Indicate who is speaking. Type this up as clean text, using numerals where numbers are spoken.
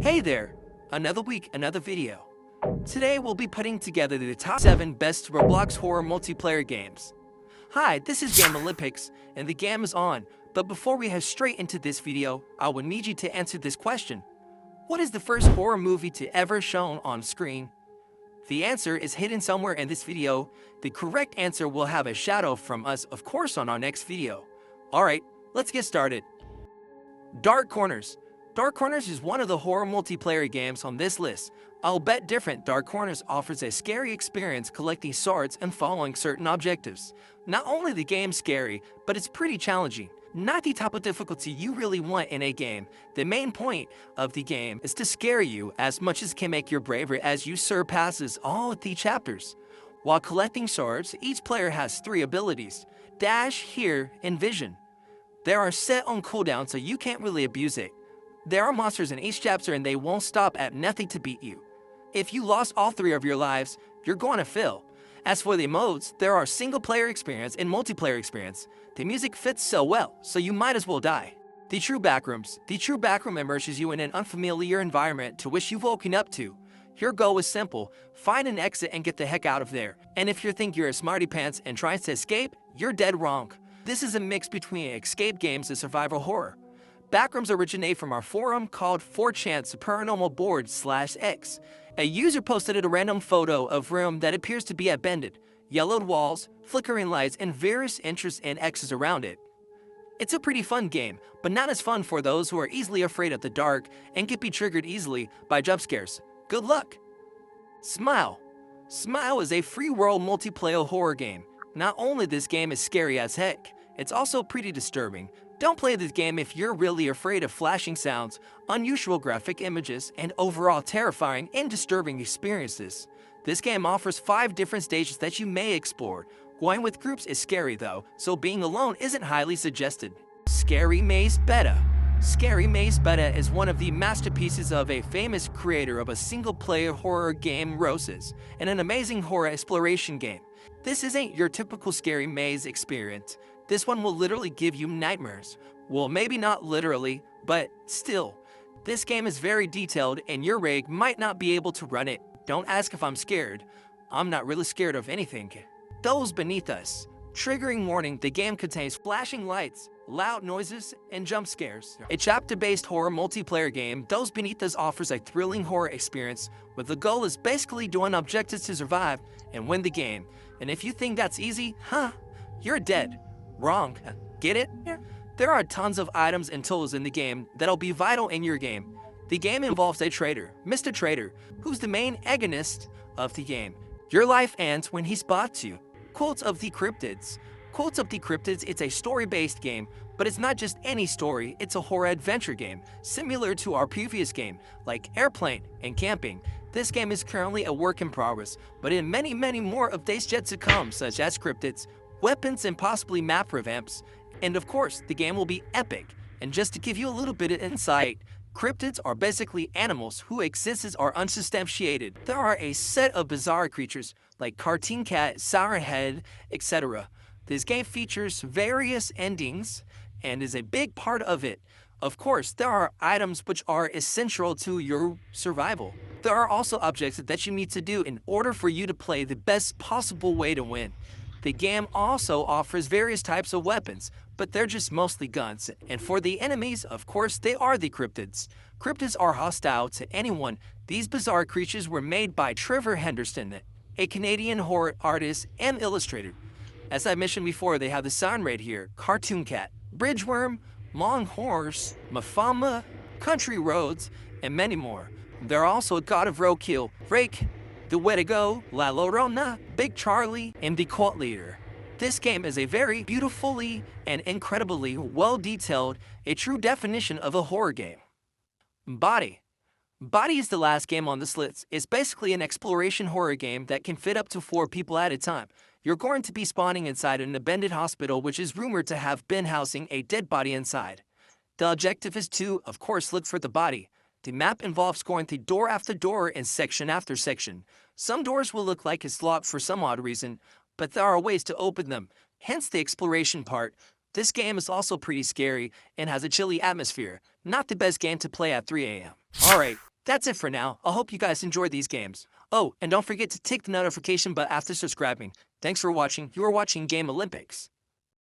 Speaker 1: Hey there! Another week, another video. Today we'll be putting together the top 7 best Roblox horror multiplayer games. Hi, this is Game Olympics, and the game is on. But before we head straight into this video, I will need you to answer this question. What is the first horror movie to ever shown on screen? The answer is hidden somewhere in this video. The correct answer will have a shadow from us, of course, on our next video. Alright, let's get started. Dark Corners. Dark Corners is one of the horror multiplayer games on this list. I'll bet different. Dark Corners offers a scary experience collecting swords and following certain objectives. Not only the game scary, but it's pretty challenging. Not the type of difficulty you really want in a game. The main point of the game is to scare you as much as can make you braver as you surpasses all of the chapters. While collecting swords, each player has 3 abilities: Dash, Hear, and Vision. They are set on cooldown so you can't really abuse it. There are monsters in each chapter and they won't stop at nothing to beat you. If you lost all 3 of your lives, you're going to fail. As for the modes, there are single-player experience and multiplayer experience. The music fits so well, so you might as well die. The True Backrooms. The True Backroom immerses you in an unfamiliar environment to which you've woken up to. Your goal is simple: find an exit and get the heck out of there. And if you think you're a smarty pants and trying to escape, you're dead wrong. This is a mix between escape games and survival horror. Backrooms originate from our forum called 4chan's Paranormal Board/X. A user posted a random photo of room that appears to be abandoned, yellowed walls, flickering lights, and various entries and X's around it. It's a pretty fun game, but not as fun for those who are easily afraid of the dark and can be triggered easily by jump scares. Good luck! Smile. Smile is a free-world multiplayer horror game. Not only this game is scary as heck, it's also pretty disturbing. Don't play this game if you're really afraid of flashing sounds, unusual graphic images, and overall terrifying and disturbing experiences. This game offers 5 different stages that you may explore. Going with groups is scary though, so being alone isn't highly suggested. Scary Maze Beta. Scary Maze Beta is one of the masterpieces of a famous creator of a single-player horror game, Roses, and an amazing horror exploration game. This isn't your typical scary maze experience. This one will literally give you nightmares. Well, maybe not literally, but still. This game is very detailed and your rig might not be able to run it. Don't ask if I'm scared. I'm not really scared of anything. Those Beneath Us. Triggering warning: the game contains flashing lights, loud noises, and jump scares. A chapter-based horror multiplayer game, Those Beneath Us offers a thrilling horror experience where the goal is basically doing objectives to survive and win the game. And if you think that's easy, you're dead. Wrong. Get it? Yeah. There are tons of items and tools in the game that'll be vital in your game. The game involves a traitor, Mr. Traitor, who's the main agonist of the game. Your life ends when he spots you. Cults of the Cryptids. Cults of the Cryptids, it's a story-based game, but it's not just any story, it's a horror adventure game, similar to our previous game, like Airplane and Camping. This game is currently a work in progress, but in many more updates yet to come, such as cryptids, weapons, and possibly map revamps. And of course, the game will be epic. And just to give you a little bit of insight, cryptids are basically animals whose existence are unsubstantiated. There are a set of bizarre creatures like Cartoon Cat, Sourhead, etc. This game features various endings and is a big part of it. Of course, there are items which are essential to your survival. There are also objectives that you need to do in order for you to play the best possible way to win. The game also offers various types of weapons, but they're just mostly guns. And for the enemies, of course, they are the cryptids. Cryptids are hostile to anyone. These bizarre creatures were made by Trevor Henderson, a Canadian horror artist and illustrator. As I mentioned before, they have the sign right here: Cartoon Cat, Bridgeworm, Long Horse, Mafama, Country Roads, and many more. They're also God of Roadkill, Rake, The Way to Go, La Llorona, Big Charlie, and The Cult Leader. This game is a very beautifully and incredibly well-detailed, a true definition of a horror game. Body. Body is the last game on this list. It's basically an exploration horror game that can fit up to 4 people at a time. You're going to be spawning inside an abandoned hospital which is rumored to have been housing a dead body inside. The objective is to, of course, look for the body. The map involves going through door after door and section after section. Some doors will look like it's locked for some odd reason, but there are ways to open them, hence the exploration part. This game is also pretty scary and has a chilly atmosphere. Not the best game to play at 3 a.m. Alright, That's it for now. I hope you guys enjoy these games. Oh, and don't forget to tick the notification bell after subscribing. Thanks for watching. You are watching Game Olympics.